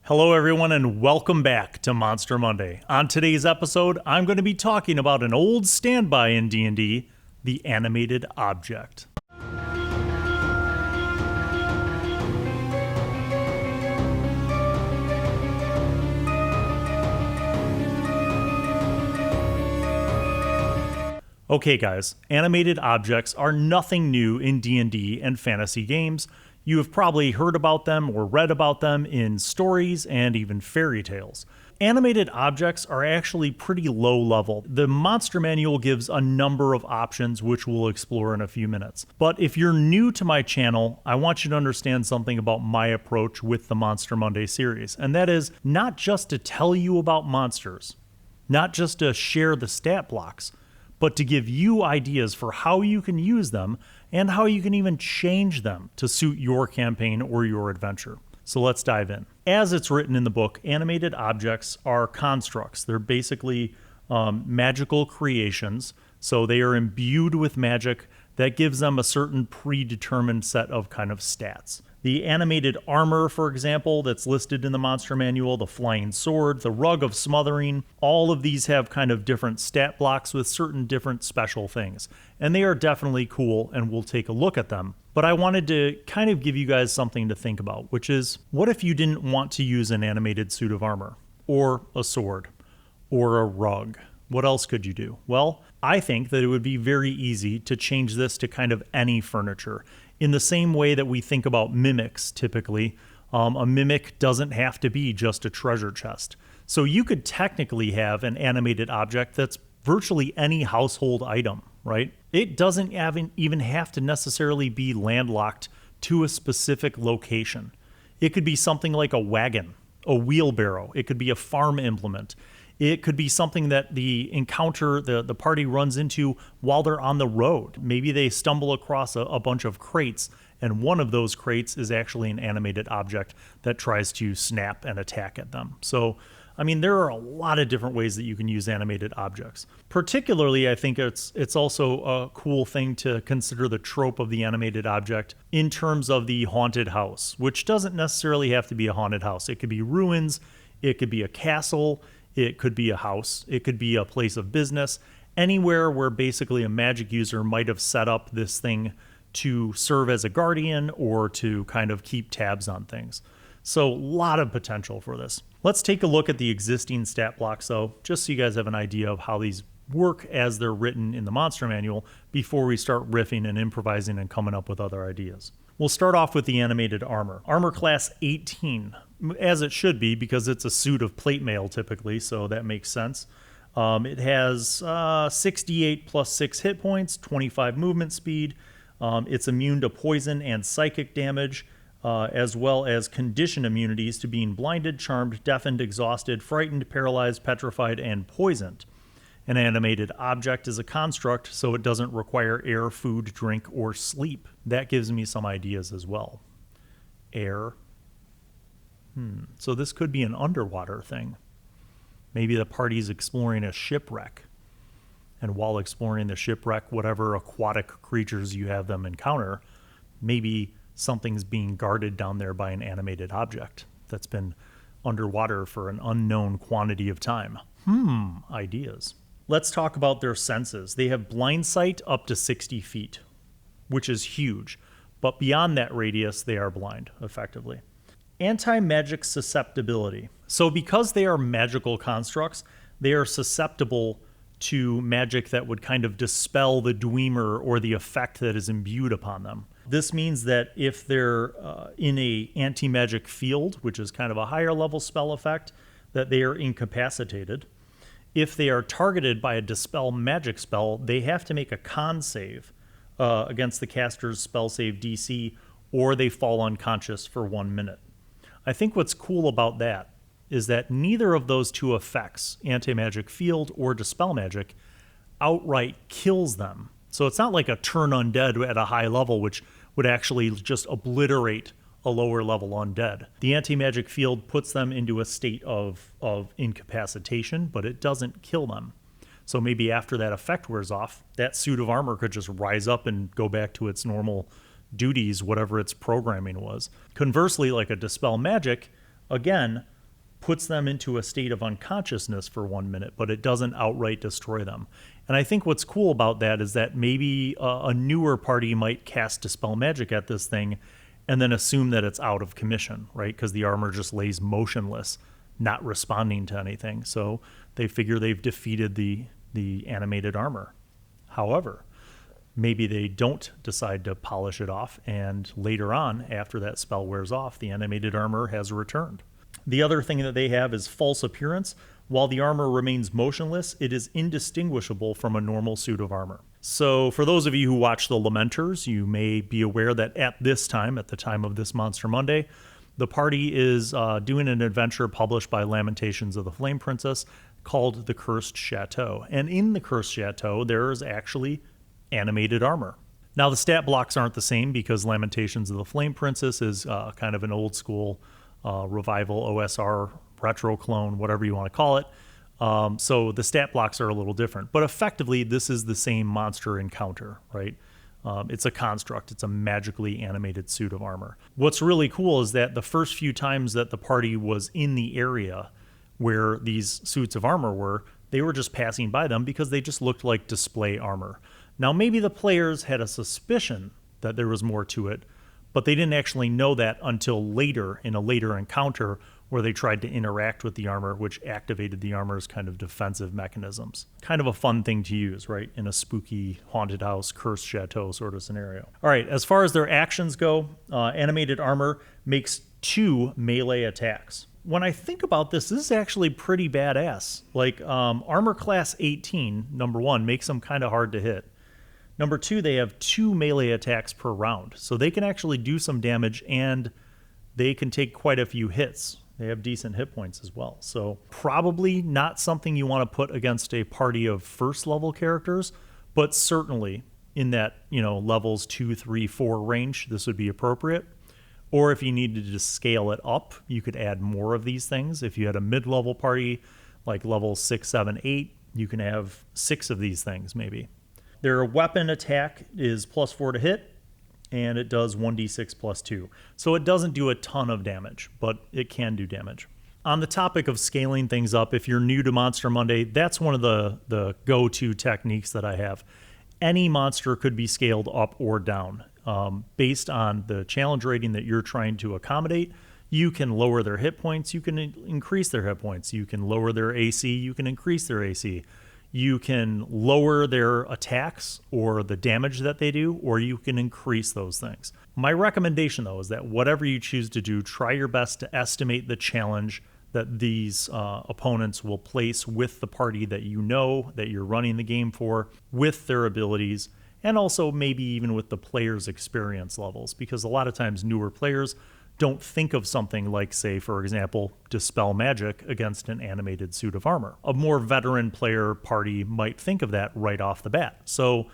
Hello everyone and welcome back to Monster Monday. On today's episode, I'm going to be talking about an old standby in D&D, the animated object. Okay guys, animated objects are nothing new in D&D and fantasy games. You have probably heard about them or read about them in stories and even fairy tales. Animated objects are actually pretty low level. The Monster Manual gives a number of options which we'll explore in a few minutes. But if you're new to my channel, I want you to understand something about my approach with the Monster Monday series, and that is not just to tell you about monsters, not just to share the stat blocks, but to give you ideas for how you can use them and how you can even change them to suit your campaign or your adventure. So let's dive in. As it's written in the book, animated objects are constructs. They're basically magical creations. So they are imbued with magic that gives them a certain predetermined set of kind of stats. The animated armor, for example, that's listed in the Monster Manual, the flying sword, the rug of smothering, all of these have kind of different stat blocks with certain different special things. And they are definitely cool, and we'll take a look at them. But I wanted to kind of give you guys something to think about, which is, what if you didn't want to use an animated suit of armor, or a sword, or a rug? What else could you do? Well, I think that it would be very easy to change this to kind of any furniture. In the same way that we think about mimics typically, a mimic doesn't have to be just a treasure chest. So you could technically have an animated object that's virtually any household item, right? It doesn't even have to necessarily be landlocked to a specific location. It could be something like a wagon, a wheelbarrow. It could be a farm implement. It could be something that the party runs into while they're on the road. Maybe they stumble across a bunch of crates, and one of those crates is actually an animated object that tries to snap and attack at them. So, I mean, there are a lot of different ways that you can use animated objects. Particularly, I think it's also a cool thing to consider the trope of the animated object in terms of the haunted house, which doesn't necessarily have to be a haunted house. It could be ruins, it could be a castle, it could be a house, it could be a place of business, anywhere where basically a magic user might have set up this thing to serve as a guardian or to kind of keep tabs on things. So a lot of potential for this. Let's take a look at the existing stat blocks though, just so you guys have an idea of how these work as they're written in the Monster Manual before we start riffing and improvising and coming up with other ideas. We'll start off with the animated armor. Armor class 18, as it should be because it's a suit of plate mail typically, so that makes sense. It has 68 plus 6 hit points, 25 movement speed. It's immune to poison and psychic damage, as well as condition immunities to being blinded, charmed, deafened, exhausted, frightened, paralyzed, petrified, and poisoned. An animated object is a construct, so it doesn't require air, food, drink, or sleep. That gives me some ideas as well. Air. So this could be an underwater thing. Maybe the party's exploring a shipwreck. And while exploring the shipwreck, whatever aquatic creatures you have them encounter, maybe something's being guarded down there by an animated object that's been underwater for an unknown quantity of time. Ideas. Let's talk about their senses. They have blind sight up to 60 feet, which is huge. But beyond that radius, they are blind, effectively. Anti-magic susceptibility. So because they are magical constructs, they are susceptible to magic that would kind of dispel the dweemer or the effect that is imbued upon them. This means that if they're in a anti-magic field, which is kind of a higher level spell effect, that they are incapacitated. If they are targeted by a dispel magic spell, they have to make a con save against the caster's spell save DC, or they fall unconscious for 1 minute. I think what's cool about that is that neither of those two effects, anti-magic field or dispel magic, outright kills them. So it's not like a turn undead at a high level, which would actually just obliterate a lower level undead. The anti-magic field puts them into a state of incapacitation, but it doesn't kill them. So maybe after that effect wears off, that suit of armor could just rise up and go back to its normal duties, whatever its programming was. Conversely, like a dispel magic, again, puts them into a state of unconsciousness for 1 minute, but it doesn't outright destroy them. And I think what's cool about that is that maybe a newer party might cast Dispel Magic at this thing and then assume that it's out of commission, right? Because the armor just lays motionless, not responding to anything. So they figure they've defeated the animated armor. However, maybe they don't decide to polish it off, and later on, after that spell wears off, the animated armor has returned. The other thing that they have is False Appearance. While the armor remains motionless, it is indistinguishable from a normal suit of armor. So for those of you who watch The Lamenters, you may be aware that at this time, at the time of this Monster Monday, the party is doing an adventure published by Lamentations of the Flame Princess called The Cursed Chateau. And in The Cursed Chateau, there is actually animated armor. Now, the stat blocks aren't the same because Lamentations of the Flame Princess is kind of an old school revival OSR retro clone, whatever you want to call it. So the stat blocks are a little different. But effectively, this is the same monster encounter, right? It's a construct. It's a magically animated suit of armor. What's really cool is that the first few times that the party was in the area where these suits of armor were, they were just passing by them because they just looked like display armor. Now, maybe the players had a suspicion that there was more to it, but they didn't actually know that until later, in a later encounter, where they tried to interact with the armor, which activated the armor's kind of defensive mechanisms. Kind of a fun thing to use, right? In a spooky haunted house, cursed chateau sort of scenario. All right, as far as their actions go, animated armor makes 2 melee attacks. When I think about this is actually pretty badass. Like, armor class 18, number 1, makes them kind of hard to hit. Number 2, they have 2 melee attacks per round. So they can actually do some damage and they can take quite a few hits. They have decent hit points as well. So probably not something you want to put against a party of first level characters, but certainly in that, levels 2, 3, 4 range, this would be appropriate. Or if you needed to scale it up, you could add more of these things. If you had a mid-level party, like level 6, 7, 8, you can have 6 of these things maybe. Their weapon attack is +4 to hit, and it does 1d6 + 2. So it doesn't do a ton of damage, but it can do damage. On the topic of scaling things up, if you're new to Monster Monday, that's one of the go-to techniques that I have. Any monster could be scaled up or down. Based on the challenge rating that you're trying to accommodate, you can lower their hit points, you can increase their hit points, you can lower their AC, you can increase their AC. You can lower their attacks or the damage that they do, or you can increase those things. My recommendation, though, is that whatever you choose to do, try your best to estimate the challenge that these opponents will place with the party that that you're running the game for, with their abilities, and also maybe even with the players' experience levels, because a lot of times newer players don't think of something like, say, for example, Dispel Magic against an animated suit of armor. A more veteran player party might think of that right off the bat. So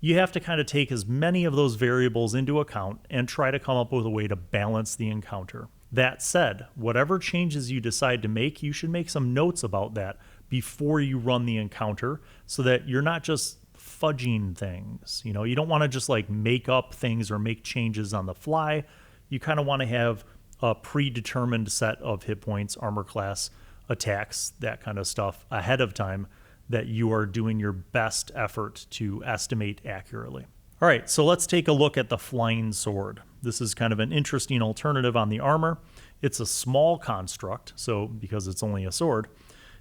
you have to kind of take as many of those variables into account and try to come up with a way to balance the encounter. That said, whatever changes you decide to make, you should make some notes about that before you run the encounter so that you're not just fudging things. You don't want to just like make up things or make changes on the fly. You kind of want to have a predetermined set of hit points, armor class, attacks, that kind of stuff ahead of time that you are doing your best effort to estimate accurately. All right, so let's take a look at the Flying Sword. This is kind of an interesting alternative on the armor. It's a small construct, so because it's only a sword,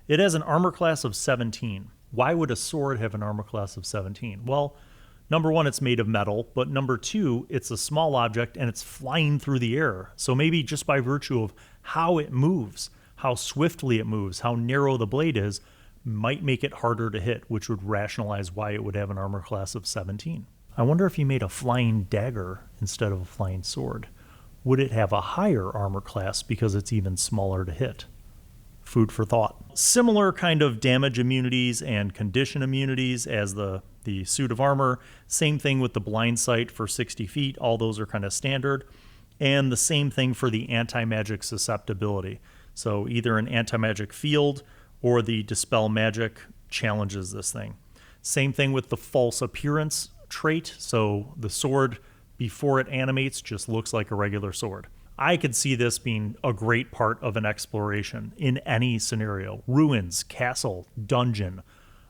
it has an armor class of 17. Why would a sword have an armor class of 17? Well, number 1, it's made of metal, but number 2, it's a small object and it's flying through the air. So maybe just by virtue of how it moves, how swiftly it moves, how narrow the blade is, might make it harder to hit, which would rationalize why it would have an armor class of 17. I wonder if you made a flying dagger instead of a flying sword. Would it have a higher armor class because it's even smaller to hit? Food for thought. Similar kind of damage immunities and condition immunities as the suit of armor. Same thing with the blind sight for 60 feet. All those are kind of standard. And the same thing for the anti-magic susceptibility. So either an anti-magic field or the Dispel Magic challenges this thing. Same thing with the False Appearance trait. So the sword, before it animates, just looks like a regular sword. I could see this being a great part of an exploration in any scenario. Ruins, castle, dungeon,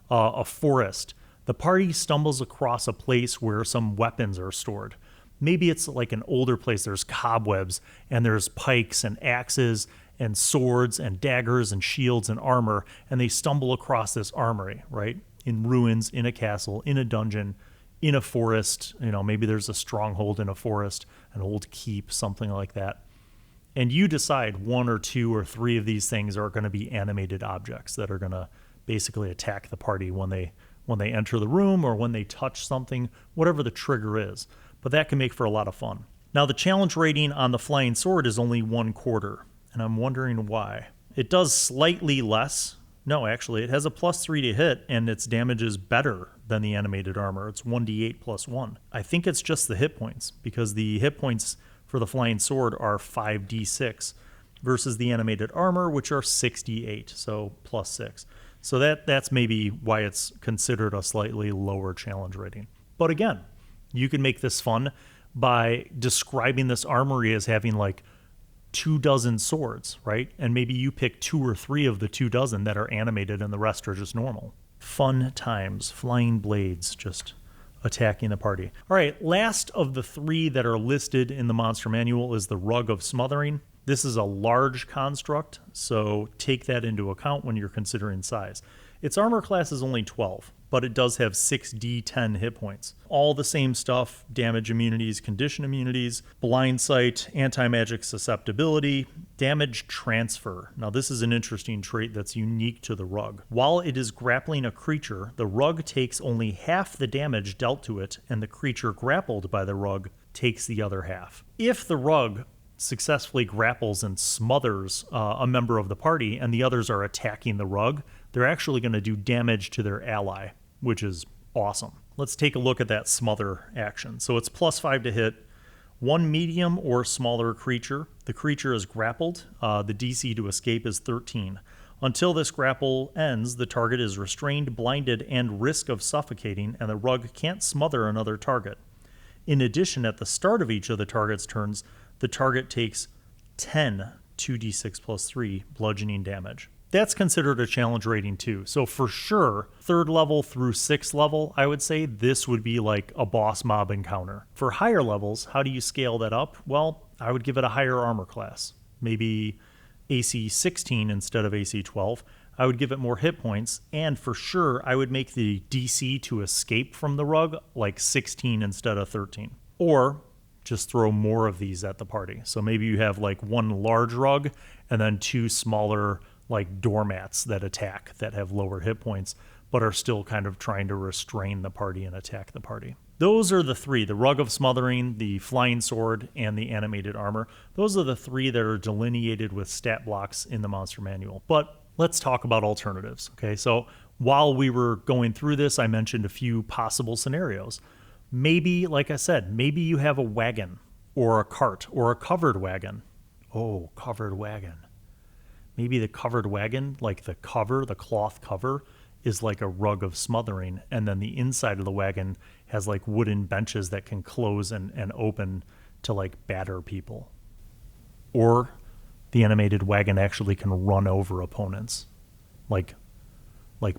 a forest. The party stumbles across a place where some weapons are stored. Maybe it's like an older place. There's cobwebs and there's pikes and axes and swords and daggers and shields and armor, and they stumble across this armory, right? In ruins, in a castle, in a dungeon, in a forest. Maybe there's a stronghold in a forest, an old keep, something like that. And you decide one or two or three of these things are going to be animated objects that are going to basically attack the party when they enter the room or when they touch something, whatever the trigger is. But that can make for a lot of fun. Now, the challenge rating on the flying sword is only 1/4, and I'm wondering why. It does slightly less. No, actually, it has a +3 to hit, and its damage is better than the animated armor. It's 1d8 + 1. I think it's just the hit points, because the hit points for the flying sword are 5d6 versus the animated armor, which are 6d8, so +6. So that's maybe why it's considered a slightly lower challenge rating. But again, you can make this fun by describing this armory as having like 24 swords, right? And maybe you pick 2 or 3 of the 24 that are animated and the rest are just normal. Fun times, flying blades, just attacking the party. All right, last of the 3 that are listed in the monster manual is the Rug of Smothering. This is a large construct, so take that into account when you're considering size. Its armor class is only 12, but it does have 6d10 hit points. All the same stuff: damage immunities, condition immunities, blind sight, anti-magic susceptibility, damage transfer. Now this is an interesting trait that's unique to the Rug. While it is grappling a creature, the Rug takes only half the damage dealt to it, and the creature grappled by the Rug takes the other half. If the Rug successfully grapples and smothers a member of the party and the others are attacking the Rug, they're actually going to do damage to their ally, which is awesome. Let's take a look at that smother action. So it's +5 to hit. 1 medium or smaller creature. The creature is grappled. The DC to escape is 13. Until this grapple ends, the target is restrained, blinded, and risk of suffocating, and the Rug can't smother another target. In addition, at the start of each of the target's turns, the target takes 10 2d6 + 3 bludgeoning damage. That's considered a challenge rating too. So for sure, 3rd level through 6th level, I would say this would be like a boss mob encounter. For higher levels, how do you scale that up? Well, I would give it a higher armor class. Maybe AC 16 instead of AC 12. I would give it more hit points, and for sure, I would make the DC to escape from the Rug like 16 instead of 13. Or just throw more of these at the party. So maybe you have like 1 large Rug and then 2 smaller like doormats that attack that have lower hit points but are still kind of trying to restrain the party and attack the party. Those are the 3: the Rug of Smothering, the Flying Sword, and the animated armor. Those are the 3 that are delineated with stat blocks in the monster manual. But let's talk about alternatives. Okay, so while we were going through this, I mentioned a few possible scenarios. Maybe, like I said, maybe you have a wagon or a cart or a covered wagon. Oh, covered wagon. Maybe the covered wagon, like the cover, the cloth cover, is like a Rug of Smothering, and then the inside of the wagon has like wooden benches that can close and open to like batter people. Or the animated wagon actually can run over opponents, like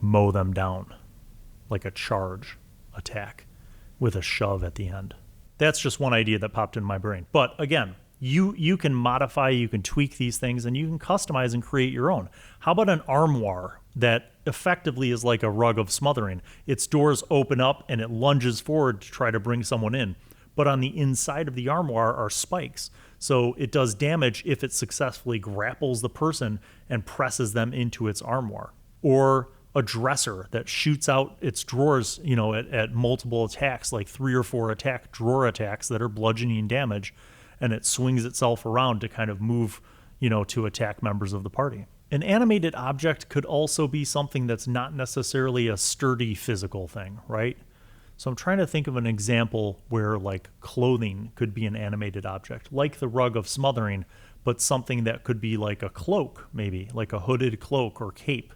mow them down, like a charge attack with a shove at the end. That's just one idea that popped in my brain. But again, you can modify, you can tweak these things, and you can customize and create your own. How about an armoire that effectively is like a Rug of Smothering? Its doors open up and it lunges forward to try to bring someone in. But on the inside of the armoire are spikes. So it does damage if it successfully grapples the person and presses them into its armoire. Or a dresser that shoots out its drawers, at multiple attacks, like 3 or 4 drawer attacks that are bludgeoning damage, and it swings itself around to kind of move, to attack members of the party. An animated object could also be something that's not necessarily a sturdy physical thing, right? So I'm trying to think of an example where like clothing could be an animated object, like the Rug of Smothering, but something that could be like a cloak, maybe like a hooded cloak or cape,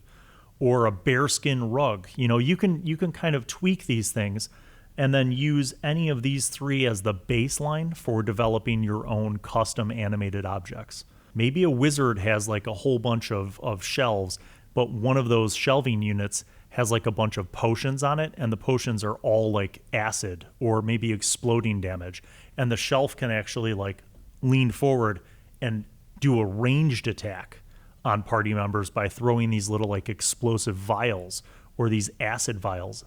or a bearskin rug. You can kind of tweak these things and then use any of these three as the baseline for developing your own custom animated objects. Maybe a wizard has like a whole bunch of shelves, but one of those shelving units has like a bunch of potions on it, and the potions are all like acid or maybe exploding damage, and the shelf can actually like lean forward and do a ranged attack on party members by throwing these little like explosive vials or these acid vials.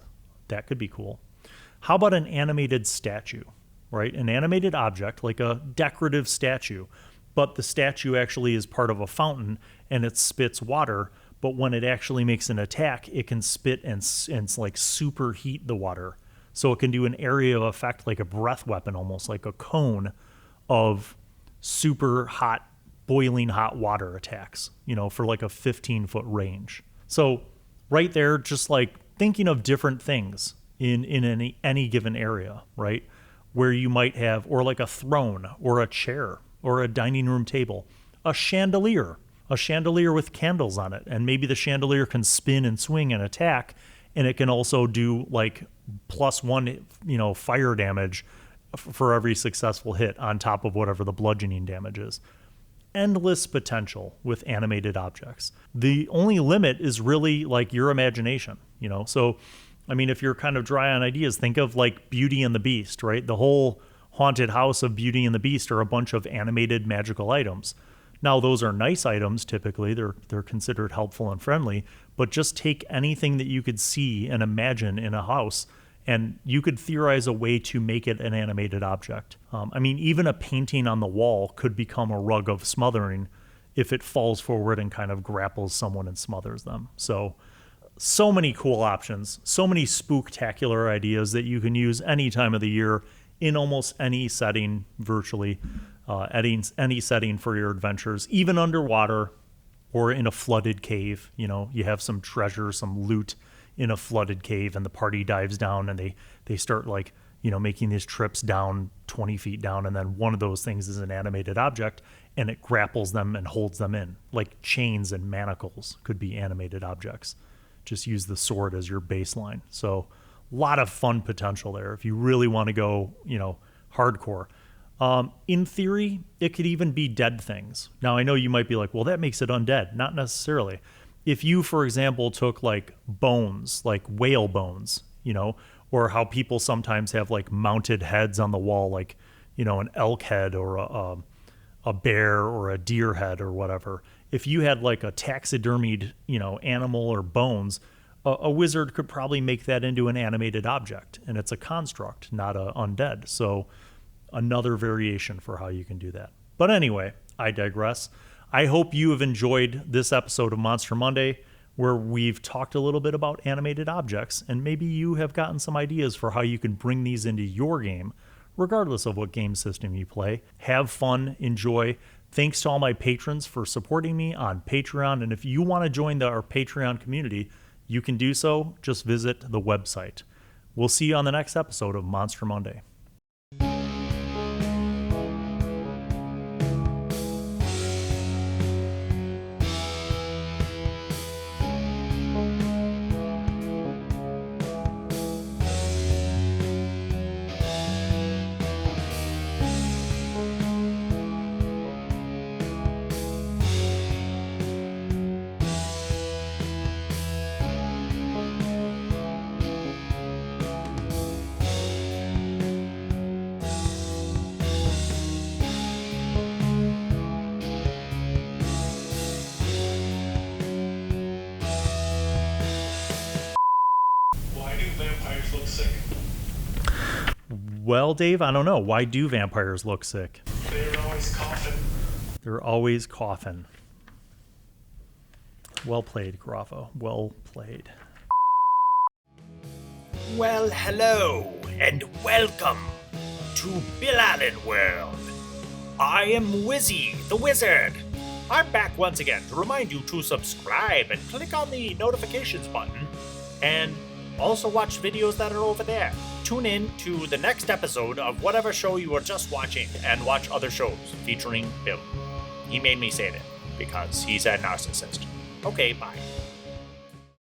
That could be cool. How about an animated statue, right? An animated object, like a decorative statue, but the statue actually is part of a fountain and it spits water, but when it actually makes an attack, it can spit and like superheat the water. So it can do an area of effect like a breath weapon, almost like a cone of super hot, boiling hot water attacks, for like a 15-foot range. So right there, just like thinking of different things in any given area, right? Where you might have, or like a throne or a chair or a dining room table, a chandelier with candles on it. And maybe the chandelier can spin and swing and attack, and it can also do like +1, fire damage for every successful hit on top of whatever the bludgeoning damage is. Endless potential with animated objects. The only limit is really like your imagination, So, I mean, if you're kind of dry on ideas, think of like Beauty and the Beast, right? The whole haunted house of Beauty and the Beast are a bunch of animated magical items. Now, those are nice items, typically. They're considered helpful and friendly, but just take anything that you could see and imagine in a house, and you could theorize a way to make it an animated object. Even a painting on the wall could become a rug of smothering if it falls forward and kind of grapples someone and smothers them. So many cool options, so many spooktacular ideas that you can use any time of the year in almost any setting, virtually, any setting for your adventures, even underwater or in a flooded cave. You have some treasure, some loot in a flooded cave, and the party dives down and they start like, making these trips down 20 feet down, and then one of those things is an animated object and it grapples them and holds them in. Like chains and manacles could be animated objects. Just use the sword as your baseline. So a lot of fun potential there if you really want to go, hardcore. In theory, it could even be dead things. Now, I know you might be like, well, that makes it undead. Not necessarily. If you, for example, took like bones, like whale bones, or how people sometimes have like mounted heads on the wall, like, an elk head or a bear or a deer head or whatever. If you had like a taxidermied, animal or bones, a wizard could probably make that into an animated object, and it's a construct, not a undead. So another variation for how you can do that. But anyway, I digress. I hope you have enjoyed this episode of Monster Monday, where we've talked a little bit about animated objects, and maybe you have gotten some ideas for how you can bring these into your game, regardless of what game system you play. Have fun, enjoy. Thanks to all my patrons for supporting me on Patreon, and if you want to join our Patreon community, you can do so. Just visit the website. We'll see you on the next episode of Monster Monday. Well, Dave, I don't know. Why do vampires look sick? They're always coughing. They're always coughing. Well played, Grafo. Well played. Well, hello, and welcome to Bill Allen World. I am Wizzy, the Wizard. I'm back once again to remind you to subscribe and click on the notifications button, and also watch videos that are over there. Tune in to the next episode of whatever show you were just watching, and watch other shows featuring Bill. He made me say that because he's a narcissist. Okay, bye.